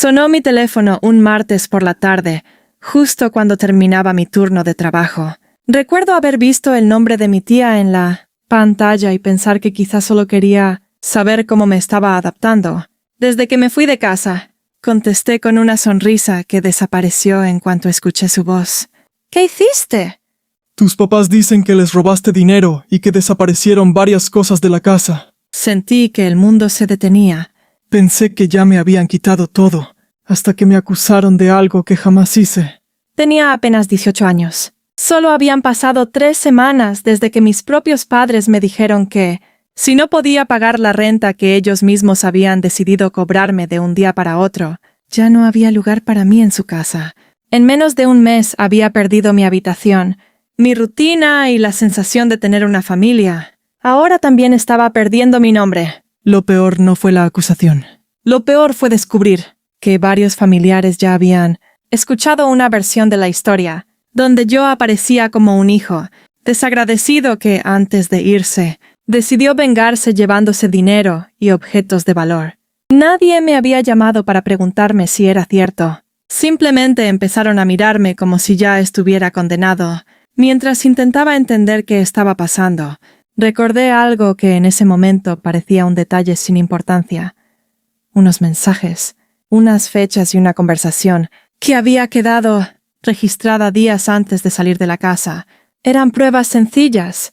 Sonó mi teléfono un martes por la tarde, justo cuando terminaba mi turno de trabajo. Recuerdo haber visto el nombre de mi tía en la pantalla y pensar que quizás solo quería saber cómo me estaba adaptando. Desde que me fui de casa, contesté con una sonrisa que desapareció en cuanto escuché su voz. ¿Qué hiciste? Tus papás dicen que les robaste dinero y que desaparecieron varias cosas de la casa. Sentí que el mundo se detenía. Pensé que ya me habían quitado todo, hasta que me acusaron de algo que jamás hice. Tenía apenas 18 años. Solo habían pasado 3 semanas desde que mis propios padres me dijeron que, si no podía pagar la renta que ellos mismos habían decidido cobrarme de un día para otro, ya no había lugar para mí en su casa. En menos de un mes había perdido mi habitación, mi rutina y la sensación de tener una familia. Ahora también estaba perdiendo mi nombre. Lo peor no fue la acusación. Lo peor fue descubrir que varios familiares ya habían escuchado una versión de la historia, donde yo aparecía como un hijo, desagradecido que, antes de irse, decidió vengarse llevándose dinero y objetos de valor. Nadie me había llamado para preguntarme si era cierto. Simplemente empezaron a mirarme como si ya estuviera condenado. Mientras intentaba entender qué estaba pasando, recordé algo que en ese momento parecía un detalle sin importancia. Unos mensajes, unas fechas y una conversación que había quedado registrada días antes de salir de la casa. Eran pruebas sencillas,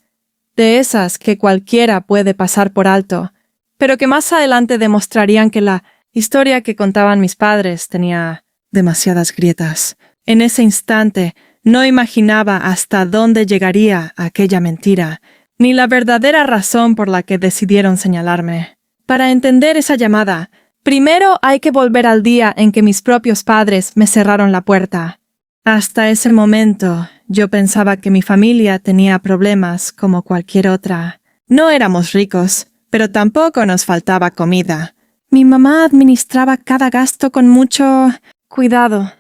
de esas que cualquiera puede pasar por alto, pero que más adelante demostrarían que la historia que contaban mis padres tenía demasiadas grietas. En ese instante, no imaginaba hasta dónde llegaría aquella mentira, ni la verdadera razón por la que decidieron señalarme. Para entender esa llamada, primero hay que volver al día en que mis propios padres me cerraron la puerta. Hasta ese momento, yo pensaba que mi familia tenía problemas como cualquier otra. No éramos ricos, pero tampoco nos faltaba comida. Mi mamá administraba cada gasto con mucho cuidado.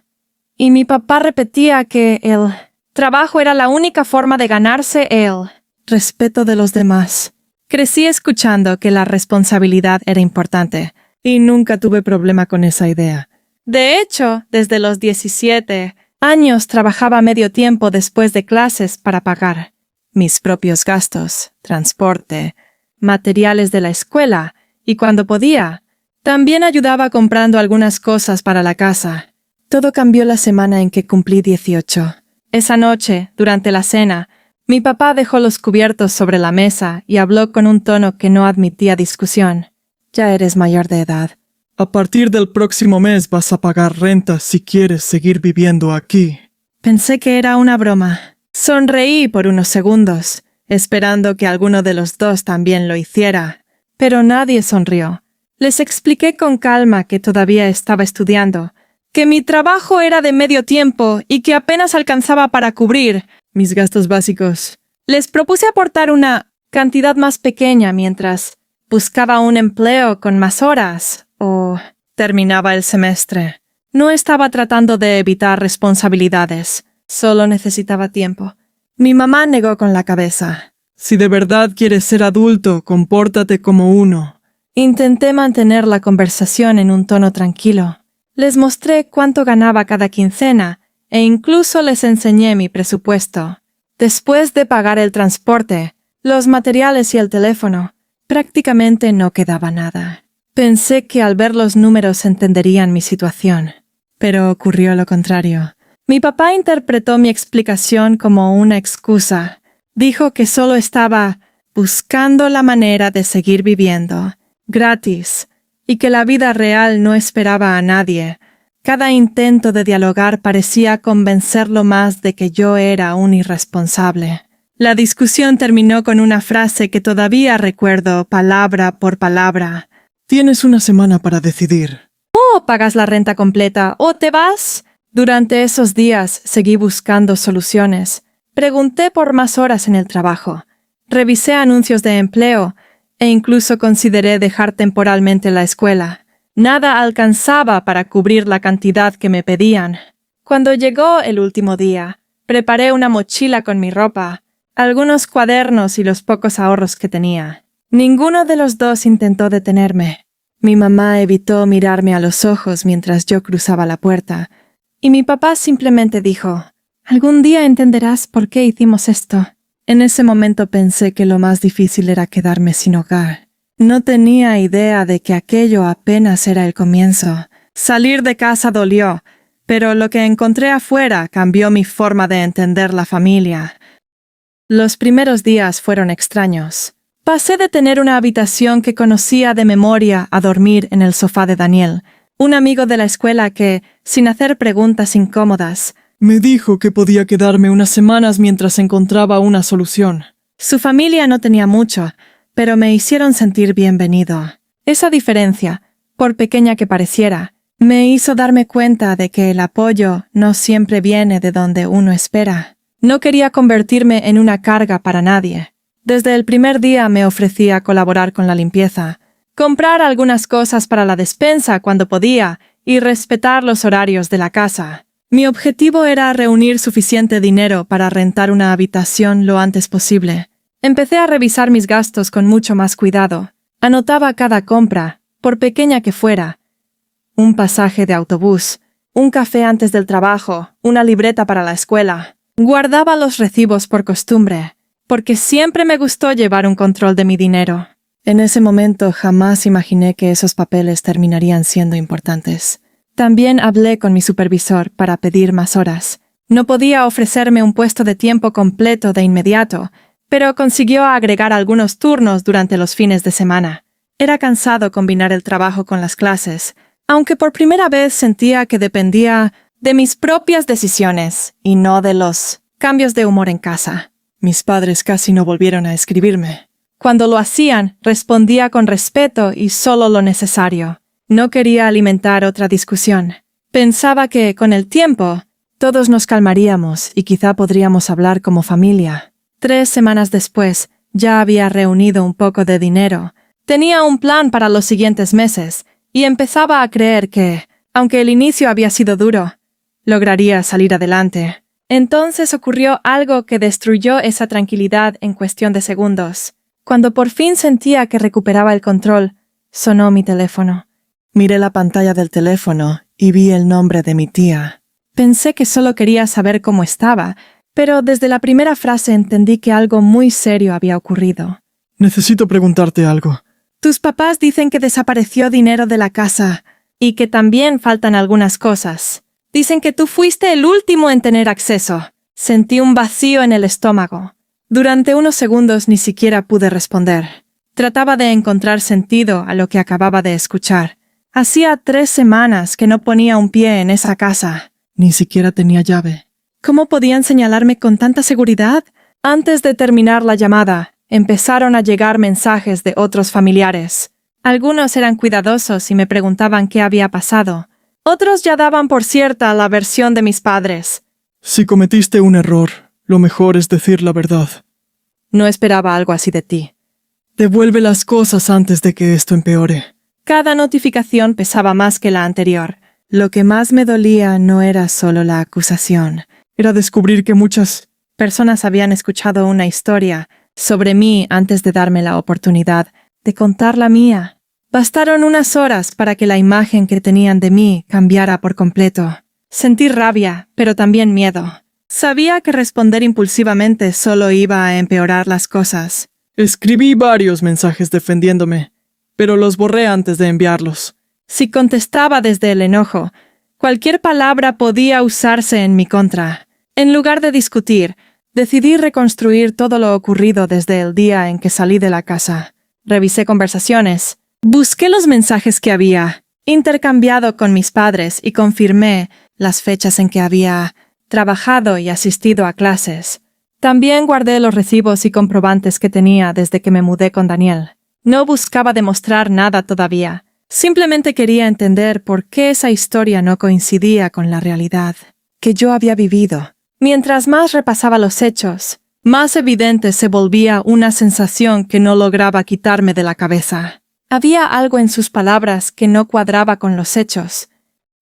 Y mi papá repetía que el trabajo era la única forma de ganarse el respeto de los demás. Crecí escuchando que la responsabilidad era importante, y nunca tuve problema con esa idea. De hecho, desde los 17 años trabajaba medio tiempo después de clases para pagar mis propios gastos, transporte, materiales de la escuela, y cuando podía, también ayudaba comprando algunas cosas para la casa. Todo cambió la semana en que cumplí 18. Esa noche, durante la cena, mi papá dejó los cubiertos sobre la mesa y habló con un tono que no admitía discusión. Ya eres mayor de edad. A partir del próximo mes vas a pagar renta si quieres seguir viviendo aquí. Pensé que era una broma. Sonreí por unos segundos, esperando que alguno de los dos también lo hiciera. Pero nadie sonrió. Les expliqué con calma que todavía estaba estudiando, que mi trabajo era de medio tiempo y que apenas alcanzaba para cubrir mis gastos básicos. Les propuse aportar una cantidad más pequeña mientras buscaba un empleo con más horas o terminaba el semestre. No estaba tratando de evitar responsabilidades, solo necesitaba tiempo. Mi mamá negó con la cabeza. Si de verdad quieres ser adulto, compórtate como uno. Intenté mantener la conversación en un tono tranquilo. Les mostré cuánto ganaba cada quincena e incluso les enseñé mi presupuesto. Después de pagar el transporte, los materiales y el teléfono, prácticamente no quedaba nada. Pensé que al ver los números entenderían mi situación, pero ocurrió lo contrario. Mi papá interpretó mi explicación como una excusa. Dijo que solo estaba buscando la manera de seguir viviendo, gratis, y que la vida real no esperaba a nadie. Cada intento de dialogar parecía convencerlo más de que yo era un irresponsable. La discusión terminó con una frase que todavía recuerdo palabra por palabra. Tienes una semana para decidir. O pagas la renta completa o te vas. Durante esos días seguí buscando soluciones. Pregunté por más horas en el trabajo. Revisé anuncios de empleo e incluso consideré dejar temporalmente la escuela. Nada alcanzaba para cubrir la cantidad que me pedían. Cuando llegó el último día, preparé una mochila con mi ropa, algunos cuadernos y los pocos ahorros que tenía. Ninguno de los dos intentó detenerme. Mi mamá evitó mirarme a los ojos mientras yo cruzaba la puerta, y mi papá simplemente dijo, «Algún día entenderás por qué hicimos esto». En ese momento pensé que lo más difícil era quedarme sin hogar. No tenía idea de que aquello apenas era el comienzo. Salir de casa dolió, pero lo que encontré afuera cambió mi forma de entender la familia. Los primeros días fueron extraños. Pasé de tener una habitación que conocía de memoria a dormir en el sofá de Daniel, un amigo de la escuela que, sin hacer preguntas incómodas, me dijo que podía quedarme unas semanas mientras encontraba una solución. Su familia no tenía mucho, pero me hicieron sentir bienvenido. Esa diferencia, por pequeña que pareciera, me hizo darme cuenta de que el apoyo no siempre viene de donde uno espera. No quería convertirme en una carga para nadie. Desde el primer día me ofrecí a colaborar con la limpieza, comprar algunas cosas para la despensa cuando podía y respetar los horarios de la casa. Mi objetivo era reunir suficiente dinero para rentar una habitación lo antes posible. Empecé a revisar mis gastos con mucho más cuidado. Anotaba cada compra, por pequeña que fuera. Un pasaje de autobús, un café antes del trabajo, una libreta para la escuela. Guardaba los recibos por costumbre, porque siempre me gustó llevar un control de mi dinero. En ese momento jamás imaginé que esos papeles terminarían siendo importantes. También hablé con mi supervisor para pedir más horas. No podía ofrecerme un puesto de tiempo completo de inmediato, pero consiguió agregar algunos turnos durante los fines de semana. Era cansado combinar el trabajo con las clases, aunque por primera vez sentía que dependía de mis propias decisiones y no de los cambios de humor en casa. Mis padres casi no volvieron a escribirme. Cuando lo hacían, respondía con respeto y solo lo necesario. No quería alimentar otra discusión. Pensaba que, con el tiempo, todos nos calmaríamos y quizá podríamos hablar como familia. 3 semanas después, ya había reunido un poco de dinero. Tenía un plan para los siguientes meses y empezaba a creer que, aunque el inicio había sido duro, lograría salir adelante. Entonces ocurrió algo que destruyó esa tranquilidad en cuestión de segundos. Cuando por fin sentía que recuperaba el control, sonó mi teléfono. Miré la pantalla del teléfono y vi el nombre de mi tía. Pensé que solo quería saber cómo estaba, pero desde la primera frase entendí que algo muy serio había ocurrido. Necesito preguntarte algo. Tus papás dicen que desapareció dinero de la casa y que también faltan algunas cosas. Dicen que tú fuiste el último en tener acceso. Sentí un vacío en el estómago. Durante unos segundos ni siquiera pude responder. Trataba de encontrar sentido a lo que acababa de escuchar. Hacía 3 semanas que no ponía un pie en esa casa. Ni siquiera tenía llave. ¿Cómo podían señalarme con tanta seguridad? Antes de terminar la llamada, empezaron a llegar mensajes de otros familiares. Algunos eran cuidadosos y me preguntaban qué había pasado. Otros ya daban por cierta la versión de mis padres. Si cometiste un error, lo mejor es decir la verdad. No esperaba algo así de ti. Devuelve las cosas antes de que esto empeore. Cada notificación pesaba más que la anterior. Lo que más me dolía no era solo la acusación. Era descubrir que muchas personas habían escuchado una historia sobre mí antes de darme la oportunidad de contar la mía. Bastaron unas horas para que la imagen que tenían de mí cambiara por completo. Sentí rabia, pero también miedo. Sabía que responder impulsivamente solo iba a empeorar las cosas. Escribí varios mensajes defendiéndome, pero los borré antes de enviarlos. Si contestaba desde el enojo, cualquier palabra podía usarse en mi contra. En lugar de discutir, decidí reconstruir todo lo ocurrido desde el día en que salí de la casa. Revisé conversaciones. Busqué los mensajes que había intercambiado con mis padres y confirmé las fechas en que había trabajado y asistido a clases. También guardé los recibos y comprobantes que tenía desde que me mudé con Daniel. No buscaba demostrar nada todavía. Simplemente quería entender por qué esa historia no coincidía con la realidad que yo había vivido. Mientras más repasaba los hechos, más evidente se volvía una sensación que no lograba quitarme de la cabeza. Había algo en sus palabras que no cuadraba con los hechos.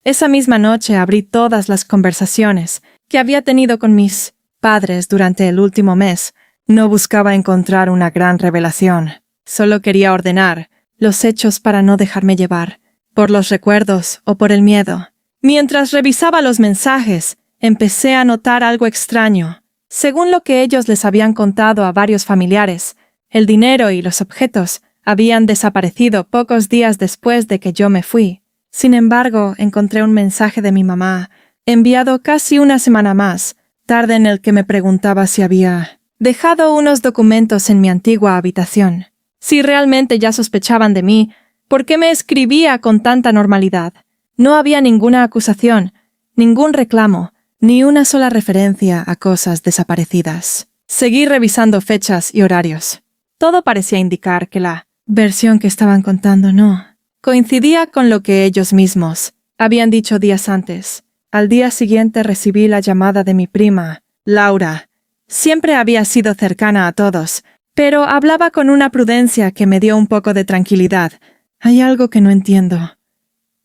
Esa misma noche abrí todas las conversaciones que había tenido con mis padres durante el último mes. No buscaba encontrar una gran revelación. Solo quería ordenar, los hechos para no dejarme llevar, por los recuerdos o por el miedo. Mientras revisaba los mensajes, empecé a notar algo extraño. Según lo que ellos les habían contado a varios familiares, el dinero y los objetos habían desaparecido pocos días después de que yo me fui. Sin embargo, encontré un mensaje de mi mamá, enviado casi una semana más, tarde, en el que me preguntaba si había dejado unos documentos en mi antigua habitación. Si realmente ya sospechaban de mí, ¿por qué me escribía con tanta normalidad? No había ninguna acusación, ningún reclamo, ni una sola referencia a cosas desaparecidas. Seguí revisando fechas y horarios. Todo parecía indicar que la versión que estaban contando no coincidía con lo que ellos mismos habían dicho días antes. Al día siguiente recibí la llamada de mi prima, Laura. Siempre había sido cercana a todos, pero hablaba con una prudencia que me dio un poco de tranquilidad. «Hay algo que no entiendo»,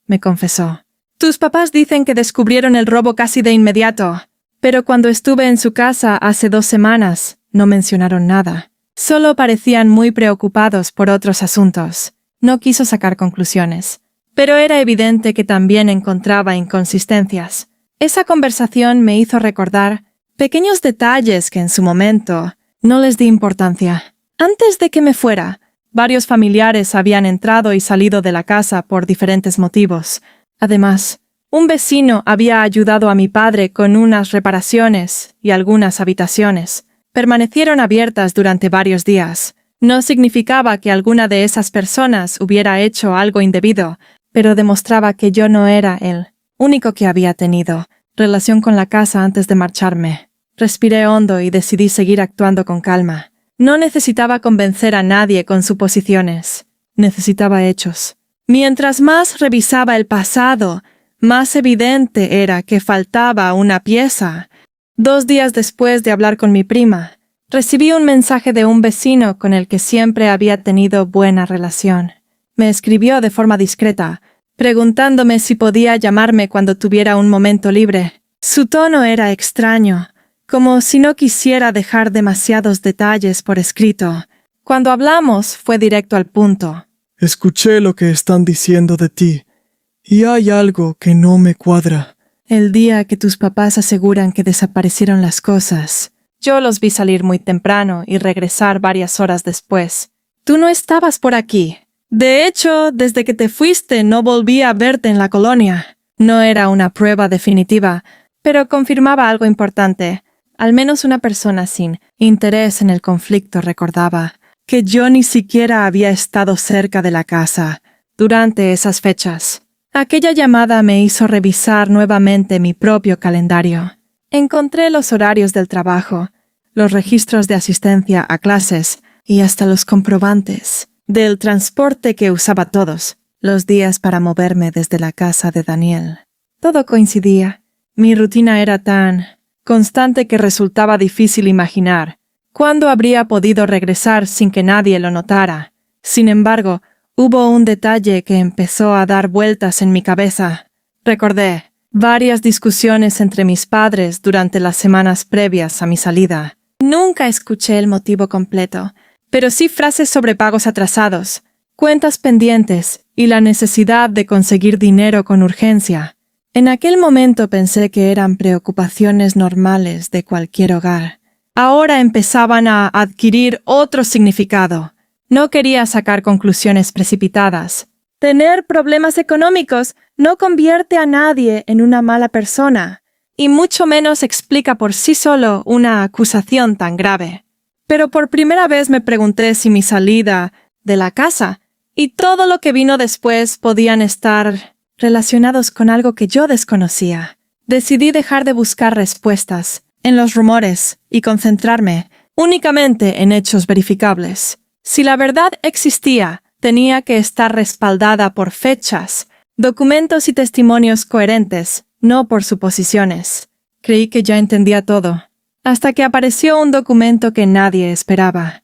me confesó. «Tus papás dicen que descubrieron el robo casi de inmediato, pero cuando estuve en su casa hace 2 semanas, no mencionaron nada. Solo parecían muy preocupados por otros asuntos». No quiso sacar conclusiones, pero era evidente que también encontraba inconsistencias. Esa conversación me hizo recordar pequeños detalles que en su momento no les di importancia. Antes de que me fuera, varios familiares habían entrado y salido de la casa por diferentes motivos. Además, un vecino había ayudado a mi padre con unas reparaciones y algunas habitaciones permanecieron abiertas durante varios días. No significaba que alguna de esas personas hubiera hecho algo indebido, pero demostraba que yo no era el único que había tenido relación con la casa antes de marcharme. Respiré hondo y decidí seguir actuando con calma. No necesitaba convencer a nadie con suposiciones. Necesitaba hechos. Mientras más revisaba el pasado, más evidente era que faltaba una pieza. 2 días después de hablar con mi prima, recibí un mensaje de un vecino con el que siempre había tenido buena relación. Me escribió de forma discreta, preguntándome si podía llamarme cuando tuviera un momento libre. Su tono era extraño, como si no quisiera dejar demasiados detalles por escrito. Cuando hablamos, fue directo al punto. Escuché lo que están diciendo de ti, y hay algo que no me cuadra. El día que tus papás aseguran que desaparecieron las cosas, yo los vi salir muy temprano y regresar varias horas después. Tú no estabas por aquí. De hecho, desde que te fuiste no volví a verte en la colonia. No era una prueba definitiva, pero confirmaba algo importante. Al menos una persona sin interés en el conflicto recordaba que yo ni siquiera había estado cerca de la casa durante esas fechas. Aquella llamada me hizo revisar nuevamente mi propio calendario. Encontré los horarios del trabajo, los registros de asistencia a clases y hasta los comprobantes del transporte que usaba todos los días para moverme desde la casa de Daniel. Todo coincidía. Mi rutina era tan constante que resultaba difícil imaginar cuándo habría podido regresar sin que nadie lo notara. Sin embargo, hubo un detalle que empezó a dar vueltas en mi cabeza. Recordé varias discusiones entre mis padres durante las semanas previas a mi salida. Nunca escuché el motivo completo, pero sí frases sobre pagos atrasados, cuentas pendientes y la necesidad de conseguir dinero con urgencia. En aquel momento pensé que eran preocupaciones normales de cualquier hogar. Ahora empezaban a adquirir otro significado. No quería sacar conclusiones precipitadas. Tener problemas económicos no convierte a nadie en una mala persona, y mucho menos explica por sí solo una acusación tan grave. Pero por primera vez me pregunté si mi salida de la casa y todo lo que vino después podían estar relacionados con algo que yo desconocía. Decidí dejar de buscar respuestas en los rumores y concentrarme únicamente en hechos verificables. Si la verdad existía, tenía que estar respaldada por fechas, documentos y testimonios coherentes, no por suposiciones. Creí que ya entendía todo, hasta que apareció un documento que nadie esperaba.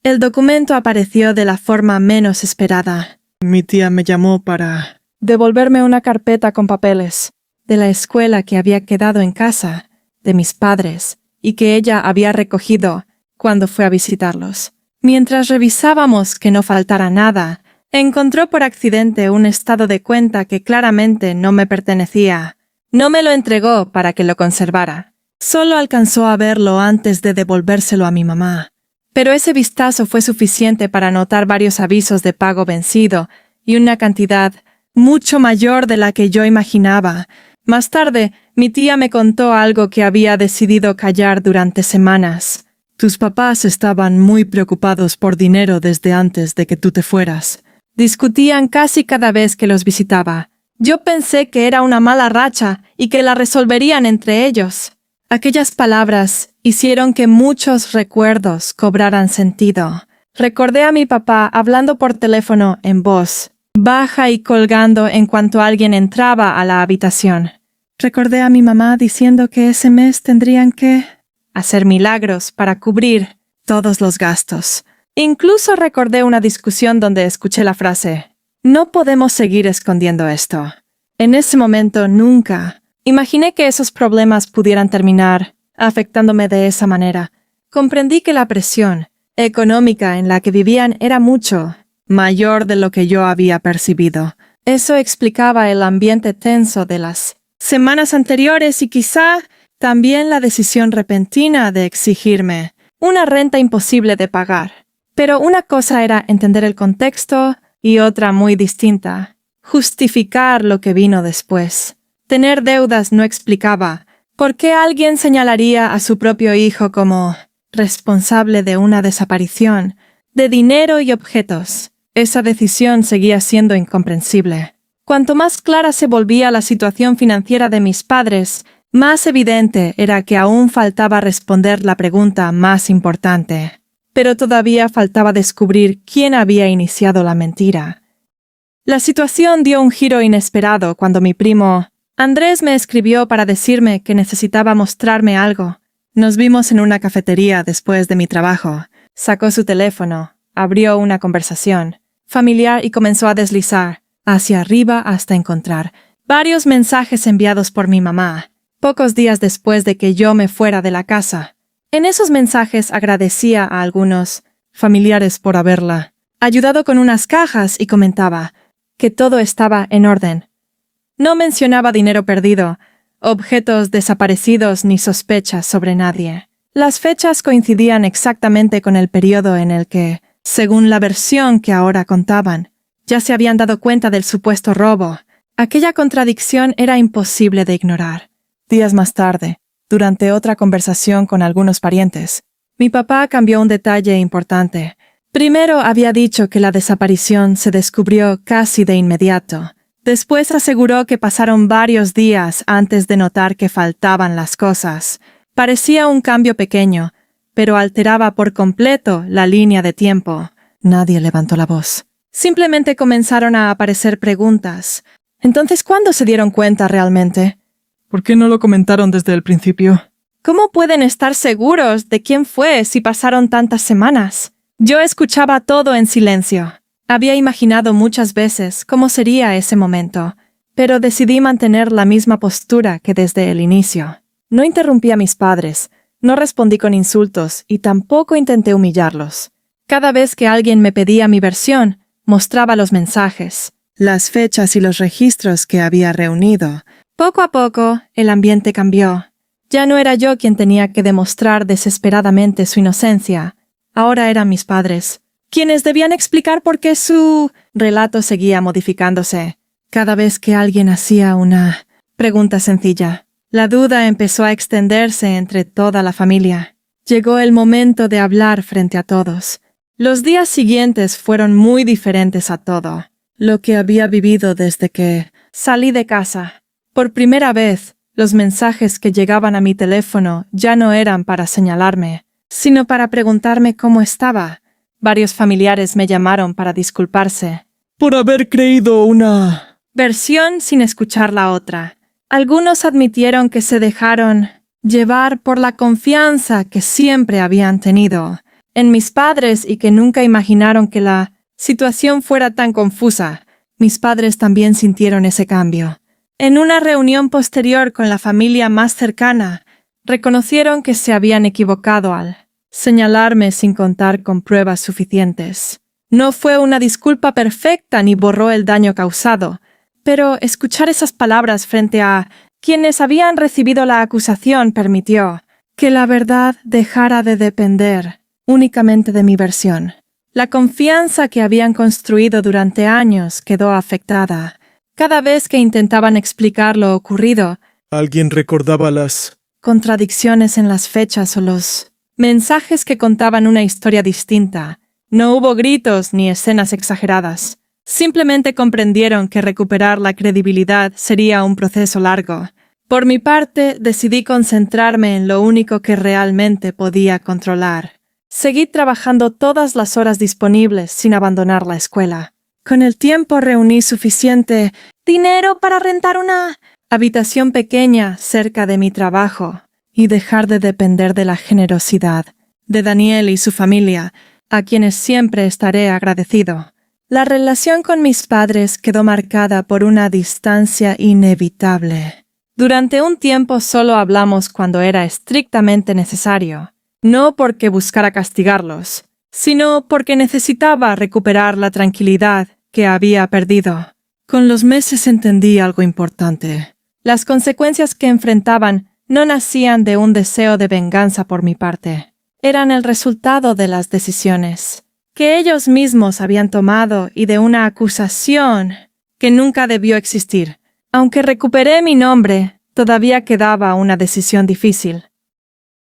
El documento apareció de la forma menos esperada. Mi tía me llamó para devolverme una carpeta con papeles de la escuela que había quedado en casa de mis padres y que ella había recogido cuando fue a visitarlos. Mientras revisábamos que no faltara nada, Encontró por accidente un estado de cuenta que claramente no me pertenecía. No me lo entregó para que lo conservara. Solo alcanzó a verlo antes de devolvérselo a mi mamá. Pero ese vistazo fue suficiente para notar varios avisos de pago vencido y una cantidad mucho mayor de la que yo imaginaba. Más tarde, mi tía me contó algo que había decidido callar durante semanas. Tus papás estaban muy preocupados por dinero desde antes de que tú te fueras. Discutían casi cada vez que los visitaba. Yo pensé que era una mala racha y que la resolverían entre ellos. Aquellas palabras hicieron que muchos recuerdos cobraran sentido. Recordé a mi papá hablando por teléfono en voz baja y colgando en cuanto alguien entraba a la habitación. Recordé a mi mamá diciendo que ese mes tendrían que hacer milagros para cubrir todos los gastos. Incluso recordé una discusión donde escuché la frase: no podemos seguir escondiendo esto. En ese momento nunca imaginé que esos problemas pudieran terminar afectándome de esa manera. Comprendí que la presión económica en la que vivían era mucho mayor de lo que yo había percibido. Eso explicaba el ambiente tenso de las semanas anteriores y quizá también la decisión repentina de exigirme una renta imposible de pagar. Pero una cosa era entender el contexto y otra muy distinta, justificar lo que vino después. Tener deudas no explicaba por qué alguien señalaría a su propio hijo como responsable de una desaparición de dinero y objetos. Esa decisión seguía siendo incomprensible. Cuanto más clara se volvía la situación financiera de mis padres, más evidente era que aún faltaba responder la pregunta más importante. Pero todavía faltaba descubrir quién había iniciado la mentira. La situación dio un giro inesperado cuando mi primo Andrés me escribió para decirme que necesitaba mostrarme algo. Nos vimos en una cafetería después de mi trabajo. Sacó su teléfono, abrió una conversación familiar y comenzó a deslizar hacia arriba hasta encontrar varios mensajes enviados por mi mamá, pocos días después de que yo me fuera de la casa. En esos mensajes agradecía a algunos familiares por haberla ayudado con unas cajas y comentaba que todo estaba en orden. No mencionaba dinero perdido, objetos desaparecidos ni sospechas sobre nadie. Las fechas coincidían exactamente con el periodo en el que, según la versión que ahora contaban, ya se habían dado cuenta del supuesto robo. Aquella contradicción era imposible de ignorar. Días más tarde, durante otra conversación con algunos parientes, mi papá cambió un detalle importante. Primero había dicho que la desaparición se descubrió casi de inmediato. Después aseguró que pasaron varios días antes de notar que faltaban las cosas. Parecía un cambio pequeño, pero alteraba por completo la línea de tiempo. Nadie levantó la voz. Simplemente comenzaron a aparecer preguntas. Entonces, ¿cuándo se dieron cuenta realmente? ¿Por qué no lo comentaron desde el principio? ¿Cómo pueden estar seguros de quién fue si pasaron tantas semanas? Yo escuchaba todo en silencio. Había imaginado muchas veces cómo sería ese momento, pero decidí mantener la misma postura que desde el inicio. No interrumpí a mis padres, no respondí con insultos y tampoco intenté humillarlos. Cada vez que alguien me pedía mi versión, mostraba los mensajes, las fechas y los registros que había reunido. Poco a poco, el ambiente cambió. Ya no era yo quien tenía que demostrar desesperadamente su inocencia. Ahora eran mis padres, quienes debían explicar por qué su relato seguía modificándose. Cada vez que alguien hacía una pregunta sencilla, la duda empezó a extenderse entre toda la familia. Llegó el momento de hablar frente a todos. Los días siguientes fueron muy diferentes a todo lo que había vivido desde que salí de casa. Por primera vez, los mensajes que llegaban a mi teléfono ya no eran para señalarme, sino para preguntarme cómo estaba. Varios familiares me llamaron para disculparse. Por haber creído una versión sin escuchar la otra. Algunos admitieron que se dejaron llevar por la confianza que siempre habían tenido en mis padres y que nunca imaginaron que la situación fuera tan confusa. Mis padres también sintieron ese cambio. En una reunión posterior con la familia más cercana, reconocieron que se habían equivocado al señalarme sin contar con pruebas suficientes. No fue una disculpa perfecta ni borró el daño causado, pero escuchar esas palabras frente a quienes habían recibido la acusación permitió que la verdad dejara de depender únicamente de mi versión. La confianza que habían construido durante años quedó afectada. Cada vez que intentaban explicar lo ocurrido, ¿Alguien recordaba las contradicciones en las fechas o los mensajes que contaban una historia distinta? No hubo gritos ni escenas exageradas. Simplemente comprendieron que recuperar la credibilidad sería un proceso largo. Por mi parte, decidí concentrarme en lo único que realmente podía controlar. Seguí trabajando todas las horas disponibles sin abandonar la escuela. Con el tiempo reuní suficiente dinero para rentar una habitación pequeña cerca de mi trabajo y dejar de depender de la generosidad de Daniel y su familia, a quienes siempre estaré agradecido. La relación con mis padres quedó marcada por una distancia inevitable. Durante un tiempo solo hablamos cuando era estrictamente necesario, no porque buscara castigarlos, sino porque necesitaba recuperar la tranquilidad que había perdido. Con los meses entendí algo importante. Las consecuencias que enfrentaban no nacían de un deseo de venganza por mi parte. Eran el resultado de las decisiones que ellos mismos habían tomado y de una acusación que nunca debió existir. Aunque recuperé mi nombre, todavía quedaba una decisión difícil.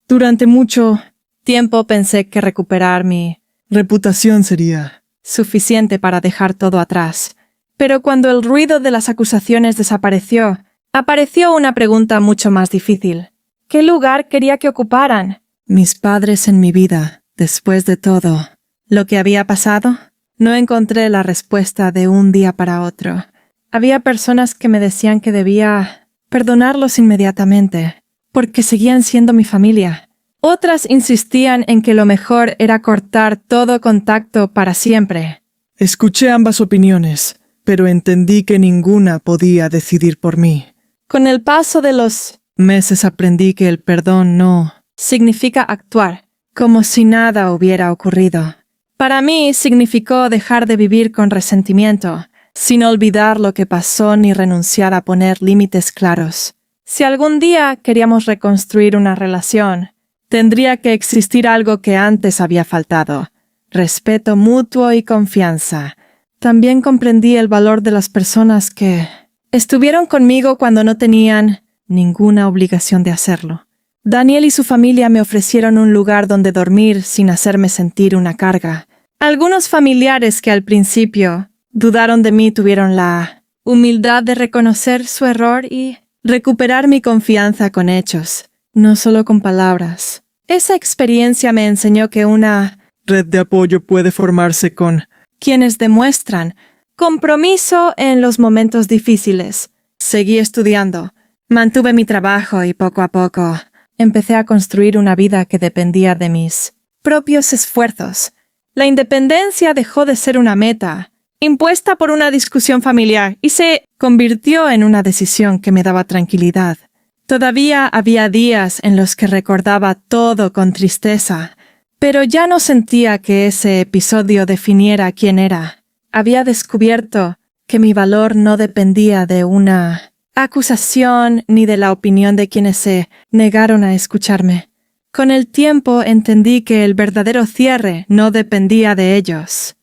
Durante mucho tiempo pensé que recuperar mi reputación sería suficiente para dejar todo atrás. Pero cuando el ruido de las acusaciones desapareció, apareció una pregunta mucho más difícil. ¿Qué lugar quería que ocuparan mis padres en mi vida, después de todo lo que había pasado? No encontré la respuesta de un día para otro. Había personas que me decían que debía perdonarlos inmediatamente, porque seguían siendo mi familia. Otras insistían en que lo mejor era cortar todo contacto para siempre. Escuché ambas opiniones, pero entendí que ninguna podía decidir por mí. Con el paso de los meses aprendí que el perdón no significa actuar como si nada hubiera ocurrido. Para mí significó dejar de vivir con resentimiento, sin olvidar lo que pasó ni renunciar a poner límites claros. Si algún día queríamos reconstruir una relación, tendría que existir algo que antes había faltado: respeto mutuo y confianza. También comprendí el valor de las personas que estuvieron conmigo cuando no tenían ninguna obligación de hacerlo. Daniel y su familia me ofrecieron un lugar donde dormir sin hacerme sentir una carga. Algunos familiares que al principio dudaron de mí tuvieron la humildad de reconocer su error y recuperar mi confianza con hechos, no solo con palabras. Esa experiencia me enseñó que una red de apoyo puede formarse con quienes demuestran compromiso en los momentos difíciles. Seguí estudiando, mantuve mi trabajo y poco a poco empecé a construir una vida que dependía de mis propios esfuerzos. La independencia dejó de ser una meta impuesta por una discusión familiar y se convirtió en una decisión que me daba tranquilidad. Todavía había días en los que recordaba todo con tristeza, pero ya no sentía que ese episodio definiera quién era. Había descubierto que mi valor no dependía de una acusación ni de la opinión de quienes se negaron a escucharme. Con el tiempo entendí que el verdadero cierre no dependía de ellos.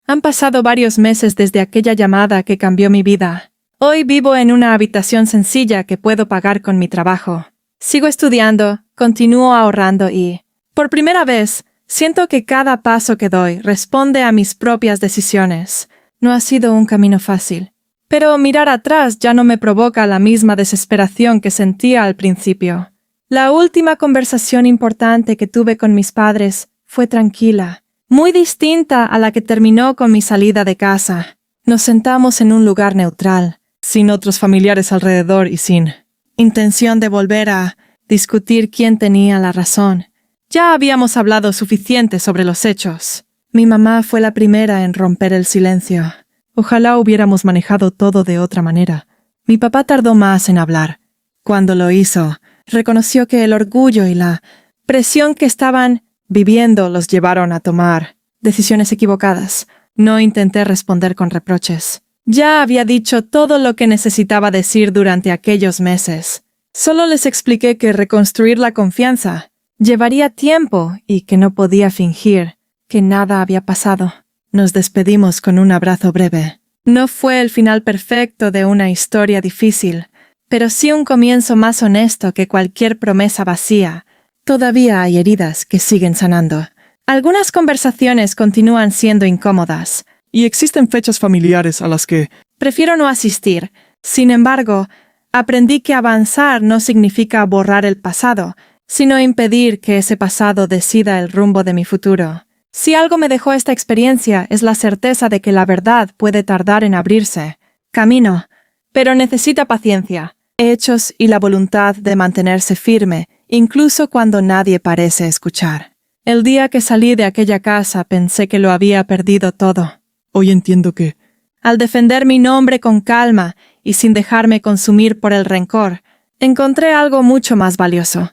Han pasado varios meses desde aquella llamada que cambió mi vida. Hoy vivo en una habitación sencilla que puedo pagar con mi trabajo. Sigo estudiando, continúo ahorrando y, por primera vez, siento que cada paso que doy responde a mis propias decisiones. No ha sido un camino fácil, pero mirar atrás ya no me provoca la misma desesperación que sentía al principio. La última conversación importante que tuve con mis padres fue tranquila, muy distinta a la que terminó con mi salida de casa. Nos sentamos en un lugar neutral, sin otros familiares alrededor y sin intención de volver a discutir quién tenía la razón. Ya habíamos hablado suficiente sobre los hechos. Mi mamá fue la primera en romper el silencio. Ojalá hubiéramos manejado todo de otra manera. Mi papá tardó más en hablar. Cuando lo hizo, reconoció que el orgullo y la presión que estaban viviendo los llevaron a tomar decisiones equivocadas. No intenté responder con reproches. Ya había dicho todo lo que necesitaba decir durante aquellos meses. Solo les expliqué que reconstruir la confianza llevaría tiempo y que no podía fingir que nada había pasado. Nos despedimos con un abrazo breve. No fue el final perfecto de una historia difícil, pero sí un comienzo más honesto que cualquier promesa vacía. Todavía hay heridas que siguen sanando. Algunas conversaciones continúan siendo incómodas. Y existen fechas familiares a las que Prefiero no asistir. Sin embargo, aprendí que avanzar no significa borrar el pasado, sino impedir que ese pasado decida el rumbo de mi futuro. Si algo me dejó esta experiencia es la certeza de que la verdad puede tardar en abrirse. Camino, pero necesita paciencia, hechos y la voluntad de mantenerse firme, incluso cuando nadie parece escuchar. El día que salí de aquella casa pensé que lo había perdido todo. hoy entiendo que Al defender mi nombre con calma y sin dejarme consumir por el rencor, encontré algo mucho más valioso: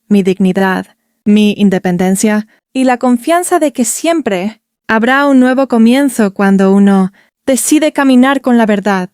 mi dignidad, mi independencia y la confianza de que siempre habrá un nuevo comienzo cuando uno decide caminar con la verdad,